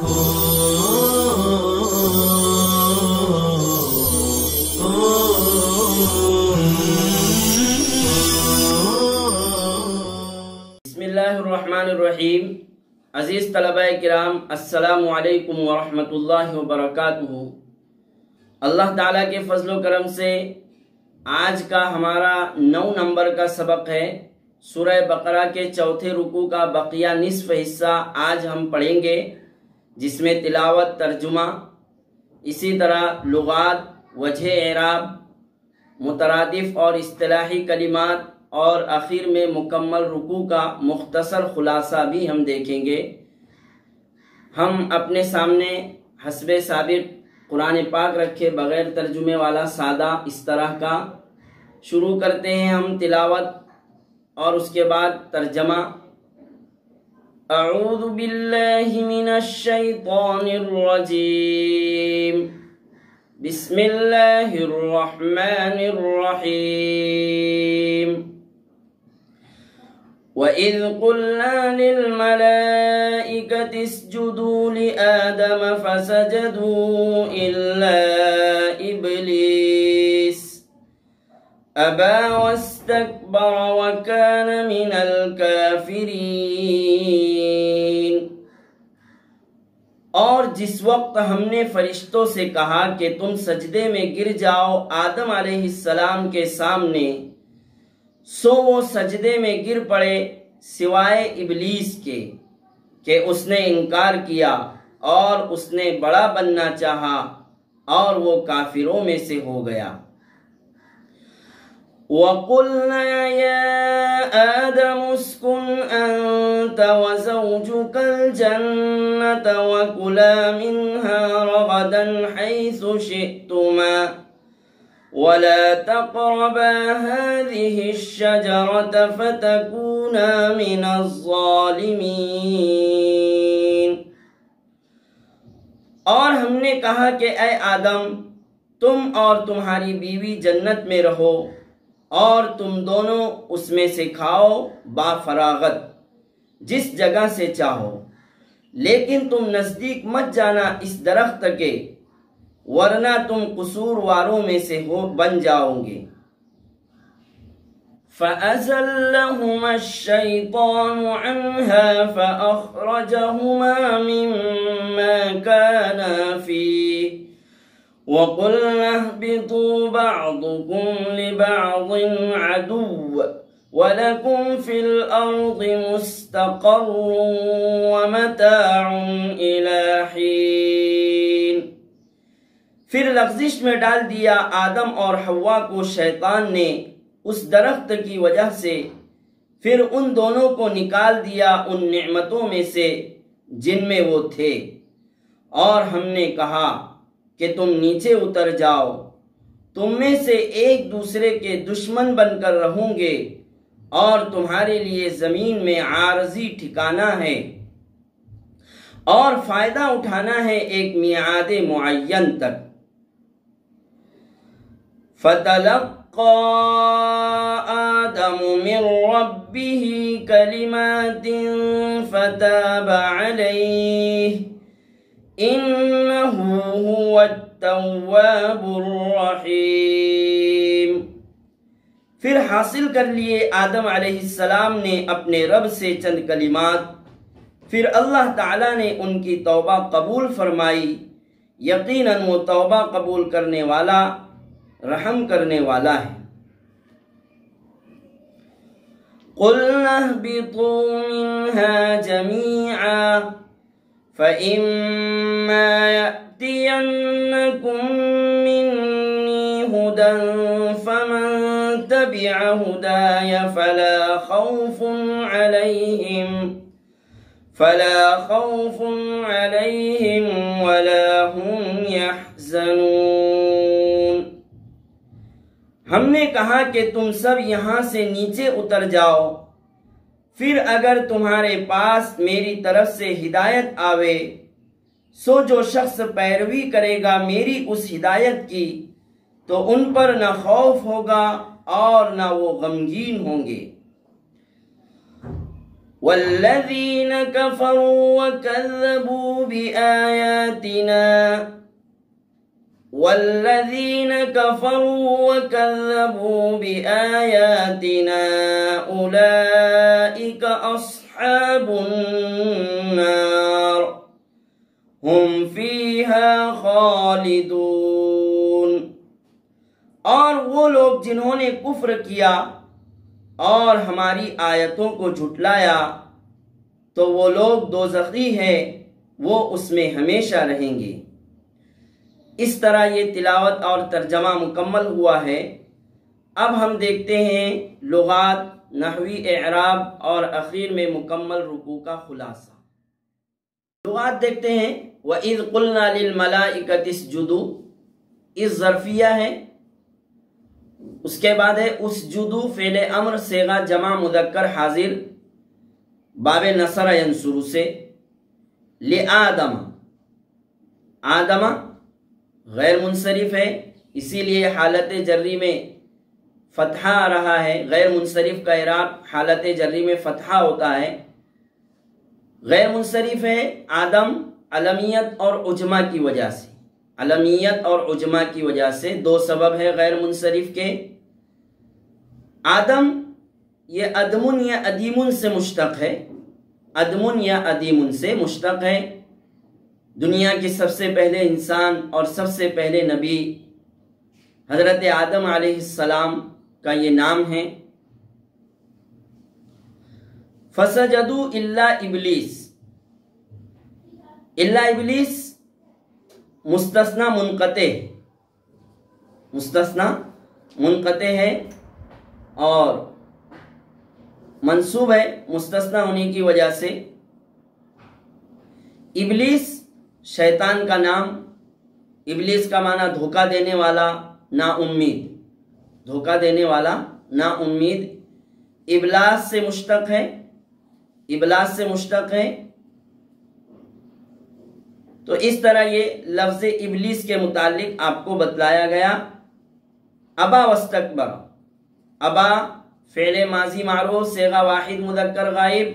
بسم اللہ الرحمن الرحیم۔ عزیز طلبہ کرام، السلام علیکم ورحمۃ اللہ وبرکاتہ۔ اللہ تعالیٰ کے فضل و کرم سے آج کا ہمارا 9 نمبر کا سبق ہے۔ سورہ بقرہ کے چوتھے رکوع کا بقیہ نصف حصہ آج ہم پڑھیں گے، جس میں تلاوت، ترجمہ، اسی طرح لغات، وجہ اعراب، مترادف اور اصطلاحی کلمات، اور آخر میں مکمل رکوع کا مختصر خلاصہ بھی ہم دیکھیں گے۔ ہم اپنے سامنے حسب ثابت قرآن پاک رکھے بغیر ترجمے والا سادہ اس طرح کا شروع کرتے ہیں ہم تلاوت اور اس کے بعد ترجمہ۔ اعوذ باللہ من الشیطان الرجیم، بسم اللہ الرحمن الرحیم۔ وَإِذْ قُلْنَا لِلْمَلَائِكَةِ اسْجُدُوا لِآدَمَ فَسَجَدُوا إِلَّا إِبْلِيسَ أَبَى وَاسْتَكْبَرَ وَكَانَ مِنَ الْكَافِرِينَ۔ اور جس وقت ہم نے فرشتوں سے کہا کہ تم سجدے میں گر جاؤ آدم علیہ السلام کے سامنے، سو وہ سجدے میں گر پڑے سوائے ابلیس کے کہ اس نے انکار کیا اور اس نے بڑا بننا چاہا اور وہ کافروں میں سے ہو گیا۔ وَقُلْنَا يَا آدَمُ اسْكُنْ أَنْتَ وَزَوْجُكَ الْجَنَّةَ وَكُلَا مِنْهَا رَغَدًا حَيْثُ شِئْتُمَا وَلَا تَقْرَبَا هَذِهِ الشَّجَرَةَ فَتَكُونَا مِنَ الظَّالِمِينَ۔ اور ہم نے کہا کہ اے آدم، تم اور تمہاری بیوی جنت میں رہو اور تم دونوں اس میں سے کھاؤ با فراغت جس جگہ سے چاہو، لیکن تم نزدیک مت جانا اس درخت کے، ورنہ تم قصور والوں میں سے بن جاؤ گے۔ فَأَزَلَّهُمَا الشَّيْطَانُ عَنْهَا فَأَخْرَجَهُمَا مِمَّا كَانَا فِيهِ وَقُلْنَا اهْبِطُوا بَعْضُكُمْ لِبَعْضٍ عَدُوٌّ وَلَكُمْ فِي الْأَرْضِ مُسْتَقَرٌّ وَمَتَاعٌ إِلَى حِينٍ۔ پھر لغزش میں ڈال دیا آدم اور حوا کو شیطان نے اس درخت کی وجہ سے، پھر ان دونوں کو نکال دیا ان نعمتوں میں سے جن میں وہ تھے، اور ہم نے کہا کہ تم نیچے اتر جاؤ، تم میں سے ایک دوسرے کے دشمن بن کر رہوں گے اور تمہارے لیے زمین میں عارضی ٹھکانہ ہے اور فائدہ اٹھانا ہے ایک میعاد معین تک۔ فَتَلَقَّى آدَمُ مِنْ رَبِّهِ كَلِمَاتٍ فَتَابَ عَلَيْهِ إِنَّهُ هُوَ التَّوَّابُ الرَّحِيمُ۔ پھر حاصل کر لیے آدم علیہ السلام نے اپنے رب سے چند کلمات، پھر اللہ تعالیٰ نے ان کی توبہ قبول فرمائی، یقیناً وہ توبہ قبول کرنے والا، رحم کرنے والا ہے۔ قُلْنَا اهْبِطُوا مِنْهَا جَمِيعًا فَإِمَّا يَأْتِيَنَّكُمْ مِنِّي هُدًى فَمَنْ تَبِعَ هُدَايَ فَلَا خَوْفٌ عَلَيْهِمْ وَلَا هُمْ يَحْزَنُونَ۔ ہم نے کہا کہ تم سب یہاں سے نیچے اتر جاؤ، پھر اگر تمہارے پاس میری طرف سے ہدایت آوے، سو جو شخص پیروی کرے گا میری اس ہدایت کی تو ان پر نہ خوف ہوگا اور نہ وہ غمگین ہوں گے۔ والذین کفروا وکذبوا بآیاتنا اولئک اصحاب النار ہم فیہا خالدون۔ اور وہ لوگ جنہوں نے کفر کیا اور ہماری آیتوں کو جھٹلایا تو وہ لوگ دوزخی ہیں، وہ اس میں ہمیشہ رہیں گے۔ اس طرح یہ تلاوت اور ترجمہ مکمل ہوا ہے۔ اب ہم دیکھتے ہیں لغات، نحوی اعراب اور اخیر میں مکمل رکوع کا خلاصہ۔ لغات دیکھتے ہیں۔ وَإِذْ قُلْنَا لِلْمَلَائِكَةِ اسْجُدُوا، اس ظرفیہ ہے۔ اس کے بعد ہے اسجدوا فعل امر صیغہ جمع مذکر حاضر باب نصر ینصر سے، لآدم، آدم غیر منصرف ہے اسی لیے حالت جری میں فتحہ آ رہا ہے۔ غیر منصرف کا اعراب حالت جری میں فتحہ ہوتا ہے۔ غیر منصرف ہے آدم علمیت اور عجمہ کی وجہ سے، علمیت اور عجمہ کی وجہ سے دو سبب ہے غیر منصرف کے۔ آدم یہ ادمن یا ادیمن سے مشتق ہے، ادمن یا ادیمن سے مشتق ہے۔ دنیا کے سب سے پہلے انسان اور سب سے پہلے نبی حضرت آدم علیہ السلام کا یہ نام ہے۔ فسجدوا الا ابلیس، الا ابلیس مستثنی منقطع، مستثنی منقطع ہے اور منصوب ہے مستثنی ہونے کی وجہ سے۔ ابلیس شیطان کا نام، ابلیس کا معنی دھوکہ دینے والا، نا امید، دھوکہ دینے والا، نا امید۔ ابلاس سے مشتق ہے، ابلاس سے مشتق ہے۔ تو اس طرح یہ لفظ ابلیس کے متعلق آپ کو بتلایا گیا۔ ابا واستکبر، ابا فعل ماضی معروف صیغہ واحد مذکر غائب،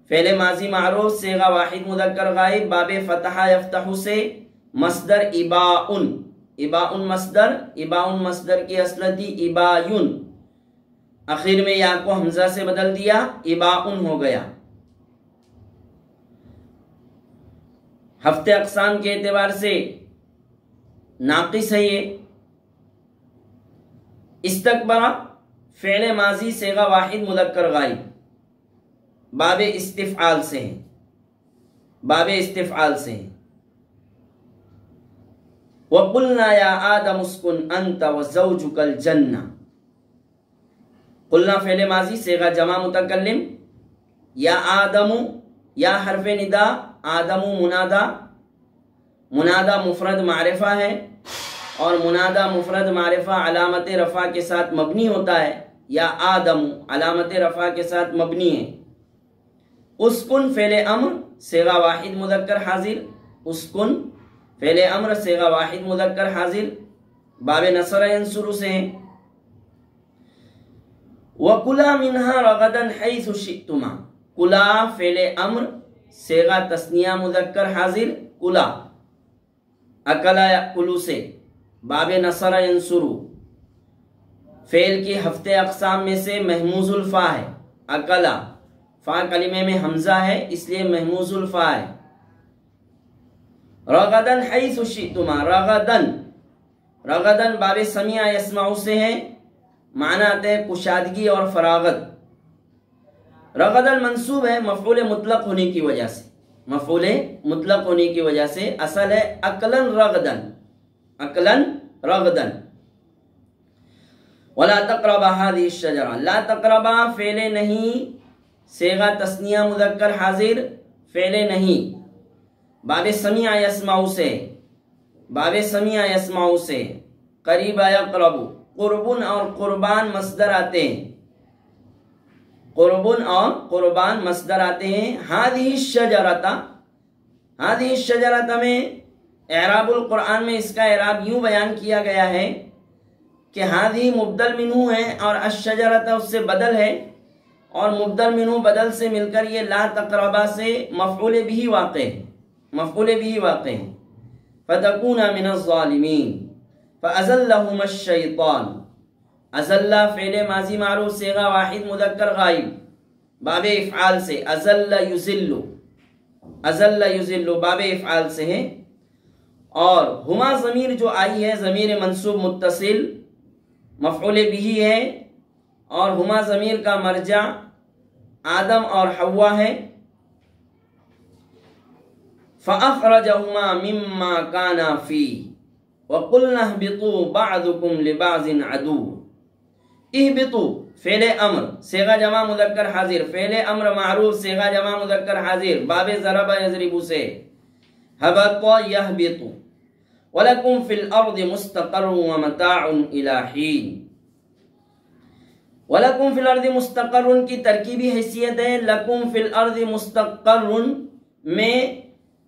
فعل ماضی معروف صیغہ واحد مذکر غائب باب فتحہ یفتح سے، مصدر اباؤن، اباؤن مصدر، اباؤن مصدر کی اصل تھی ابایون، اخیر میں یا کو حمزہ سے بدل دیا اباؤن ہو گیا۔ ہفتے اقسام کے اعتبار سے ناقص ہے یہ۔ استکبر فعل ماضی صیغہ واحد مذکر غائب باب استفعال سے ہیں، باب استفعال سے ہیں۔ وَقُلْنَا يَا آدَمُ اسْكُنْ أَنْتَ وَزَوْجُكَ الْجَنَّةَ، قلنا فعل ماضی صیغہ جمع متکلم، یا آدم یا حرف ندا، آدم منادا، منادا مفرد معرفہ ہے اور منادا مفرد معرفہ علامت رفع کے ساتھ مبنی ہوتا ہے، یا آدم علامت رفع کے ساتھ مبنی ہے۔ اسکن فعل امر صیغہ واحد مذکر حاضر، اسکن فعل امر صیغہ واحد مذکر حاضر باب نصر ینصر سے ہیں۔ وَكُلَا مِنْهَا رَغَدًا حَيْثُ شِئْتُمَا، کلا فعل امر صیغہ تثنیہ مذکر حاضر کلا، اکلا یأکلو سے باب نصر ینصر، فعل کی ہفتے اقسام میں سے محموز الفا ہے، اکلا فا کلمے میں حمزہ ہے اس لیے محموز الفا ہے۔ رغدن حیث شئتما، رغدن، رغدن باب سمیع یسمع سے ہے، معنی آتے ہے کشادگی اور فراغت۔ رغدن منصوب ہے مفعول مطلق ہونے کی وجہ سے، مفعول مطلق ہونے کی وجہ سے، اصل ہے اکلن رغدن، اکلن رغدن۔ وَلَا تَقْرَبَا هَذِهِ الشَّجَرَةَ، لا تقربا فعل نہیں صیغہ تثنیہ مذکر حاضر فعل نہیں باب سمیع یسمع سے، باب سمیع یسمع سے، قریب یقرب، قربن اور قربان مصدر آتے ہیں، قربن اور قربان مصدر آتے ہیں۔ هذه الشجرة، هذه الشجرة میں اعراب القرآن میں اس کا اعراب یوں بیان کیا گیا ہے کہ هذه مبدل منہ ہے اور الشجرة اس سے بدل ہے، اور مبدل منہ بدل سے مل کر یہ لا تقربا سے مفعول بھی واقع ہے، مفعول بھی واقع ہے۔ فتکون من الظالمین فازلہم الشیطان، ازل فعل ماضی معروف صیغہ واحد مذکر غائب باب افعال سے، ازل یذل، ازل یذل باب افعال سے ہے، اور ہما ضمیر جو آئی ہے ضمیر منصوب متصل مفعول بھی ہے، اور ہما ضمیر کا مرجع آدم اور حوا ہے۔ فَأَخْرَجَهُمَا مِمَّا كَانَا فِيهِ وَقُلْنَا اهْبِطُوا بَعْضُكُمْ لِبَعْضٍ عَدُوٌّ۔ اہبطوا فعل امر صیغہ جمع مذکر حاضر، فعل امر معروف صیغہ جمع مذکر حاضر باب ضرب یضرب سے، هبط يهبط، وَلَكُمْ فِي الْأَرْضِ مُسْتَقَرٌ وَمَتَاعٌ إِلَى حِينٍ۔ وَلَكُمْ فِي الْأَرْضِ مُسْتَقَرٌ کی ترکیبی حیثیت ہے، لَكُمْ فِي الْأَرْضِ مُسْتَقَرٌ میں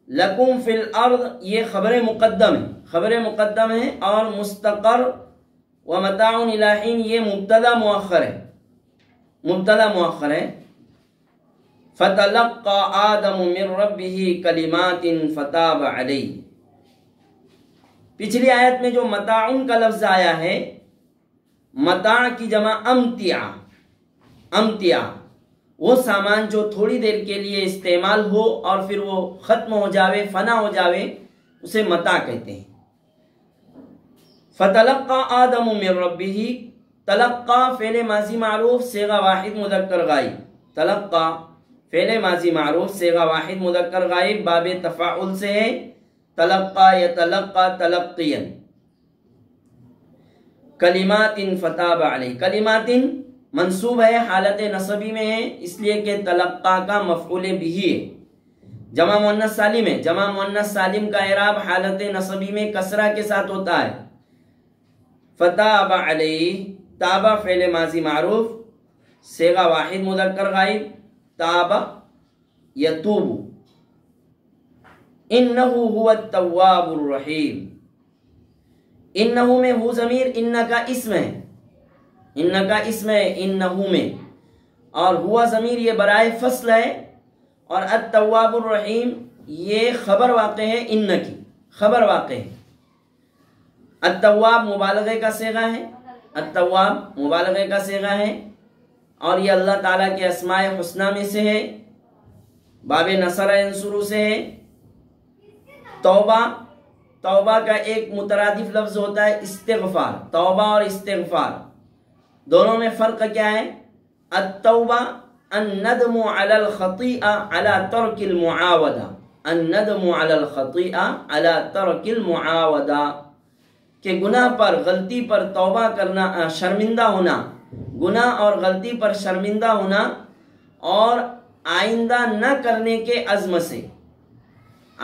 لَكُمْ فِي الْأَرْض یہ خبر مقدم ہے، خبر مقدم ہے، اور مستقر ومتاع إِلَى حِينٍ یہ مبتدا مؤخر ہے، مبتدا مؤخر ہے۔ فَتَلَقَّى آدَمُ مِن رَبِّهِ كَلِمَاتٍ فَتَابَ عَلَيْهِ۔ پچھلی آیت میں جو متاعن کا لفظ آیا ہے، متاع کی جمع امتیع، امتیع وہ سامان جو تھوڑی دیر کے لیے استعمال ہو اور پھر وہ ختم ہو جاوے، فنا ہو جاوے، اسے متاع کہتے ہیں۔ فتلقى آدم من ربه، تلقى فعل ماضی معروف صیغہ واحد مذکر غائب، تلقى فعل ماضی معروف صیغہ واحد مذکر غائب باب تفاعل سے ہے، تلقى يتلقى تلقيا، کلمات فتاب علیہ، کلمات منصوب ہے، حالت نصبی میں ہے، اس لیے کہ تلقى کا مفعول بھی ہے، جمع مؤنث سالم ہے، جمع مؤنث سالم کا اعراب حالت نصبی میں کسرہ کے ساتھ ہوتا ہے۔ فتاب علیہ، تابہ فعل ماضی معروف صیغہ واحد مذکر غائب، تاب یتوب، انہ هو التواب الرحیم، انہ میں ہو ضمیر انہ کا اسم ہے، انہ کا اسم ہے انہ میں، اور ہوا ضمیر یہ برائے فصل ہے، اور التواب الرحیم یہ خبر واقع ہے، انہ کی خبر واقع ہے۔ التواب مبالغے کا صیغہ ہے، التواب مبالغے کا صیغہ ہے، اور یہ اللہ تعالیٰ کے اسماء حسنہ میں سے ہے، باب نصر ینصر سے ہے۔ توبہ، توبہ کا ایک مترادف لفظ ہوتا ہے استغفار، توبہ اور استغفار دونوں میں فرق کیا ہے؟ التوبہ الندم علی الخطیئہ علی ترک المعاودہ، الندم علی الخطیئہ علی ترک المعاودہ، کہ گناہ پر غلطی پر توبہ کرنا، شرمندہ ہونا، گناہ اور غلطی پر شرمندہ ہونا، اور آئندہ نہ کرنے کے عزم سے،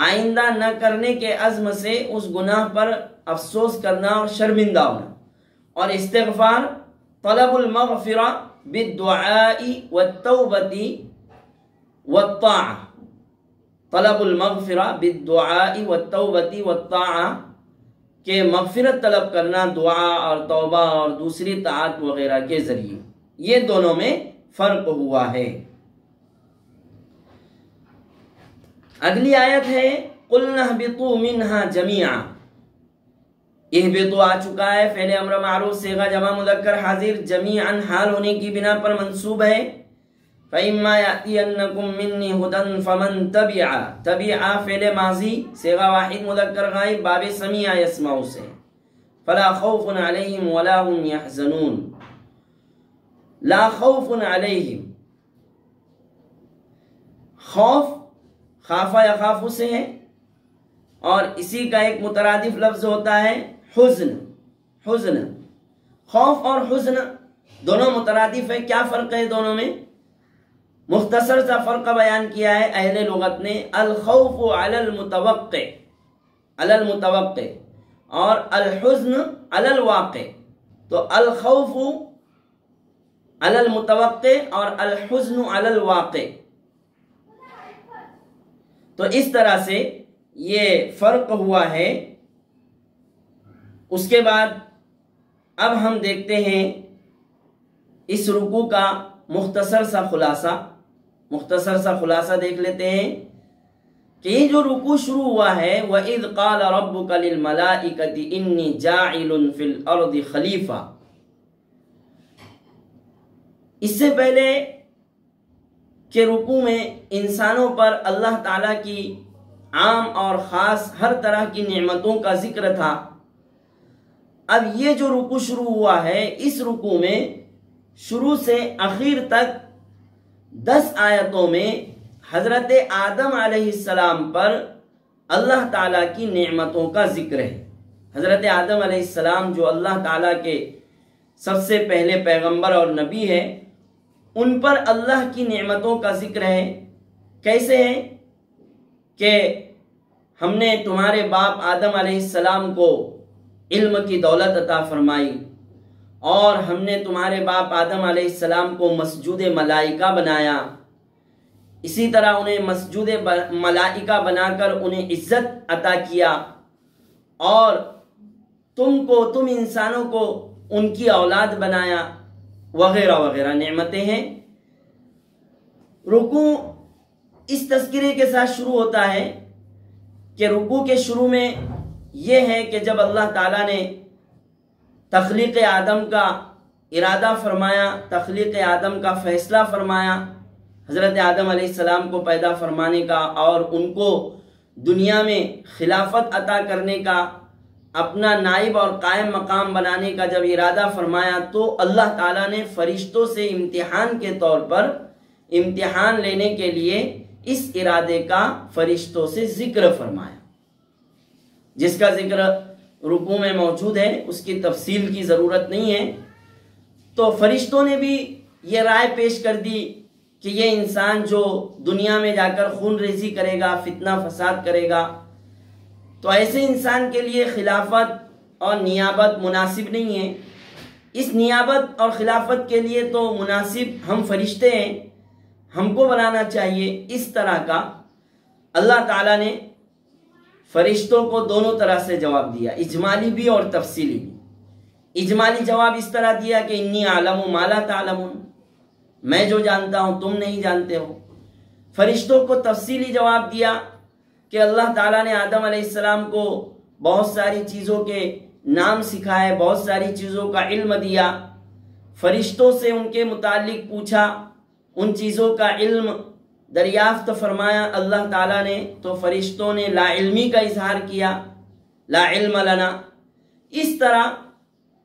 آئندہ نہ کرنے کے عزم سے اس گناہ پر افسوس کرنا اور شرمندہ ہونا۔ اور استغفار طلب المغفرہ بالدعاء والتوبۃ والطاعہ، طلب المغفرہ بالدعاء والتوبۃ والطاعہ کہ مغفرت طلب کرنا دعا اور توبہ اور دوسری طاعت وغیرہ کے ذریعے، یہ دونوں میں فرق ہوا ہے۔ اگلی آیت ہے قُلْنَا اهْبِطُوا مِنْهَا جَمِيعًا، اہبطوا آ چکا ہے، فعل امر معروف صیغہ جمع مذکر حاضر جمیعاً حال ہونے کی بنا پر منصوب ہے۔ فَإِمَّا يَأْتِيَنَّكُم مِّنِّي هُدًى فَمَن تَبِعَ، تَبِعَ فعل ماضی صیغہ واحد مذکر غائب باب سمیع یسمع سے، فَلَا خَوْفٌ عَلَيْهِمْ وَلَا هُمْ يَحْزَنُونَ، لا خوف علیہم، خوف خافہ یخافو سے ہے، اور اسی کا ایک مترادف لفظ ہوتا ہے حزن، حزن، خوف اور حزن دونوں مترادف ہے۔ کیا فرق ہے دونوں میں؟ مختصر سا فرق بیان کیا ہے اہل لغت نے، الخوف علی المتوقع، علی المتوقع، اور الحزن علی الواقع، تو الخوف علی المتوقع اور الحزن علی الواقع، تو اس طرح سے یہ فرق ہوا ہے۔ اس کے بعد اب ہم دیکھتے ہیں اس رکوع کا مختصر سا خلاصہ دیکھ لیتے ہیں کہ یہ جو رکوع شروع ہوا ہے وَإِذْ قَالَ رَبُّكَ لِلْمَلَائِكَةِ إِنِّي جَاعِلٌ فِي الْأَرْضِ خَلِيفَةً، اس سے پہلے کہ رکوع میں انسانوں پر اللہ تعالیٰ کی عام اور خاص ہر طرح کی نعمتوں کا ذکر تھا، اب یہ جو رکوع شروع ہوا ہے اس رکوع میں شروع سے اخیر تک 10 آیتوں میں حضرت آدم علیہ السلام پر اللہ تعالیٰ کی نعمتوں کا ذکر ہے۔ حضرت آدم علیہ السلام جو اللہ تعالیٰ کے سب سے پہلے پیغمبر اور نبی ہے، ان پر اللہ کی نعمتوں کا ذکر ہے۔ کیسے ہے کہ ہم نے تمہارے باپ آدم علیہ السلام کو علم کی دولت عطا فرمائی، اور ہم نے تمہارے باپ آدم علیہ السلام کو مسجود ملائکہ بنایا، اسی طرح انہیں مسجود ملائکہ بنا کر انہیں عزت عطا کیا، اور تم انسانوں کو ان کی اولاد بنایا، وغیرہ وغیرہ نعمتیں ہیں۔ رکوع اس تذکرے کے ساتھ شروع ہوتا ہے کہ رکوع کے شروع میں یہ ہے کہ جب اللہ تعالیٰ نے تخلیق آدم کا ارادہ فرمایا، تخلیق آدم کا فیصلہ فرمایا، حضرت آدم علیہ السلام کو پیدا فرمانے کا اور ان کو دنیا میں خلافت عطا کرنے کا، اپنا نائب اور قائم مقام بنانے کا جب ارادہ فرمایا، تو اللہ تعالیٰ نے فرشتوں سے امتحان کے طور پر امتحان لینے کے لیے اس ارادے کا فرشتوں سے ذکر فرمایا، جس کا ذکر رکوع میں موجود ہے، اس کی تفصیل کی ضرورت نہیں ہے۔ تو فرشتوں نے بھی یہ رائے پیش کر دی کہ یہ انسان جو دنیا میں جا کر خون ریزی کرے گا، فتنہ فساد کرے گا، تو ایسے انسان کے لیے خلافت اور نیابت مناسب نہیں ہے۔ اس نیابت اور خلافت کے لیے تو مناسب ہم فرشتے ہیں، ہم کو بنانا چاہیے۔ اس طرح کا اللہ تعالیٰ نے فرشتوں کو دونوں طرح سے جواب دیا، اجمالی بھی اور تفصیلی بھی۔ اجمالی جواب اس طرح دیا کہ انی اعلم ما لا تعلمون، میں جو جانتا ہوں تم نہیں جانتے ہو۔ فرشتوں کو تفصیلی جواب دیا کہ اللہ تعالیٰ نے آدم علیہ السلام کو بہت ساری چیزوں کے نام سکھائے، بہت ساری چیزوں کا علم دیا، فرشتوں سے ان کے متعلق پوچھا، ان چیزوں کا علم دریافت فرمایا اللہ تعالیٰ نے، تو فرشتوں نے لا علمی کا اظہار کیا، لا علم لنا۔ اس طرح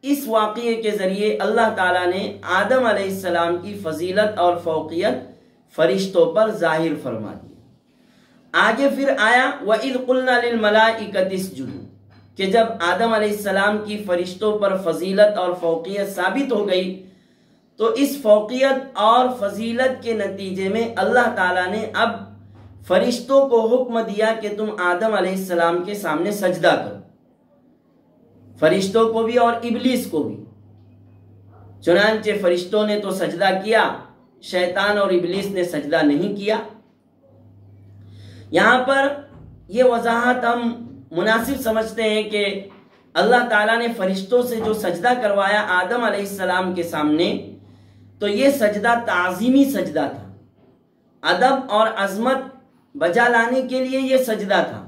اس واقعے کے ذریعے اللہ تعالیٰ نے آدم علیہ السلام کی فضیلت اور فوقیت فرشتوں پر ظاہر فرما دی۔ آگے پھر آیا وَإِذْ قُلْنَا لِلْمَلَائِكَةِ اسْجُدُوا، کہ جب آدم علیہ السلام کی فرشتوں پر فضیلت اور فوقیت ثابت ہو گئی، تو اس فوقیت اور فضیلت کے نتیجے میں اللہ تعالیٰ نے اب فرشتوں کو حکم دیا کہ تم آدم علیہ السلام کے سامنے سجدہ کرو، فرشتوں کو بھی اور ابلیس کو بھی۔ چنانچہ فرشتوں نے تو سجدہ کیا، شیطان اور ابلیس نے سجدہ نہیں کیا۔ یہاں پر یہ وضاحت ہم مناسب سمجھتے ہیں کہ اللہ تعالیٰ نے فرشتوں سے جو سجدہ کروایا آدم علیہ السلام کے سامنے، تو یہ سجدہ تعظیمی سجدہ تھا، ادب اور عظمت بجا لانے کے لیے یہ سجدہ تھا،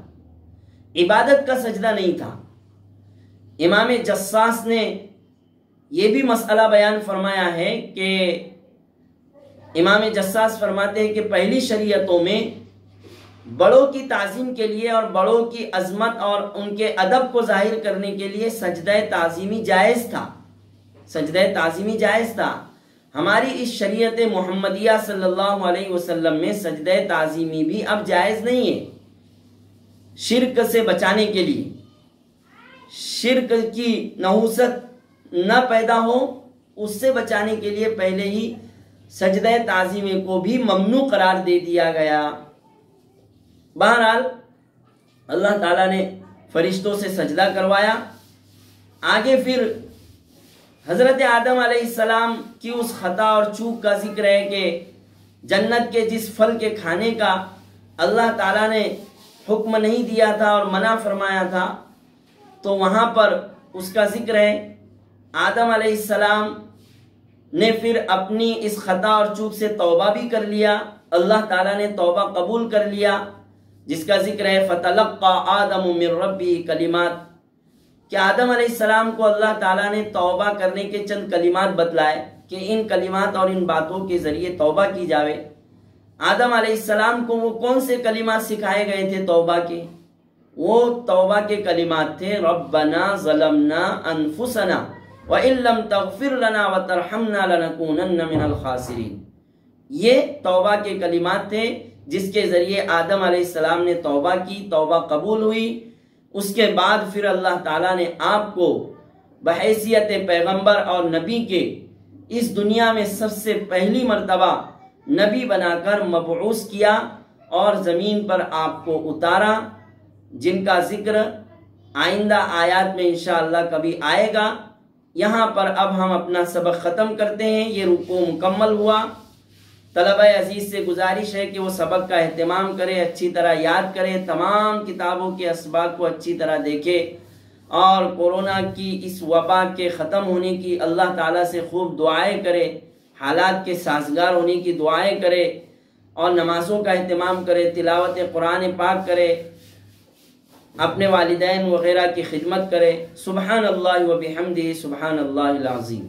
عبادت کا سجدہ نہیں تھا۔ امام جساس نے یہ بھی مسئلہ بیان فرمایا ہے کہ امام جساس فرماتے ہیں کہ پہلی شریعتوں میں بڑوں کی تعظیم کے لیے اور بڑوں کی عظمت اور ان کے ادب کو ظاہر کرنے کے لیے سجدہ تعظیمی جائز تھا، سجدہ تعظیمی جائز تھا۔ ہماری اس شریعت محمدیہ صلی اللہ علیہ وسلم میں سجدہ تعظیمی بھی اب جائز نہیں ہے، شرک سے بچانے کے لیے، شرک کی نحوست نہ پیدا ہو اس سے بچانے کے لیے پہلے ہی سجدہ تعظیمی کو بھی ممنوع قرار دے دیا گیا۔ بہرحال اللہ تعالیٰ نے فرشتوں سے سجدہ کروایا۔ آگے پھر حضرت آدم علیہ السلام کی اس خطا اور چوک کا ذکر ہے کہ جنت کے جس پھل کے کھانے کا اللہ تعالیٰ نے حکم نہیں دیا تھا اور منع فرمایا تھا، تو وہاں پر اس کا ذکر ہے۔ آدم علیہ السلام نے پھر اپنی اس خطا اور چوک سے توبہ بھی کر لیا، اللہ تعالیٰ نے توبہ قبول کر لیا، جس کا ذکر ہے فَتَلَقَّى آدَمُ مِن رَبِّهِ کلمات، کہ آدم علیہ السلام کو اللہ تعالیٰ نے توبہ کرنے کے چند کلمات بتلائے کہ ان کلمات اور ان باتوں کے ذریعے توبہ کی جاوے۔ آدم علیہ السلام کو وہ کون سے کلمات سکھائے گئے تھے توبہ کے؟ وہ توبہ کے کلمات تھے ربنا ظلمنا انفسنا وَإِن لَّمْ تَغْفِرْ لَنَا وَتَرْحَمْنَا لَنَكُونَنَّ مِنَ الْخَاسِرِينَ۔ یہ توبہ کے کلمات تھے جس کے ذریعے آدم علیہ السلام نے توبہ کی، توبہ قبول ہوئی۔ اس کے بعد پھر اللہ تعالیٰ نے آپ کو بحیثیت پیغمبر اور نبی کے اس دنیا میں سب سے پہلی مرتبہ نبی بنا کر مبعوث کیا اور زمین پر آپ کو اتارا، جن کا ذکر آئندہ آیات میں انشاءاللہ کبھی آئے گا۔ یہاں پر اب ہم اپنا سبق ختم کرتے ہیں، یہ رکوع مکمل ہوا۔ طلبہ عزیز سے گزارش ہے کہ وہ سبق کا اہتمام کرے، اچھی طرح یاد کرے، تمام کتابوں کے اسباق کو اچھی طرح دیکھے، اور کورونا کی اس وبا کے ختم ہونے کی اللہ تعالیٰ سے خوب دعائیں کرے، حالات کے سازگار ہونے کی دعائیں کرے، اور نمازوں کا اہتمام کرے، تلاوت قرآن پاک کرے، اپنے والدین وغیرہ کی خدمت کرے۔ سبحان اللہ و بحمدہ، سبحان اللہ العظیم۔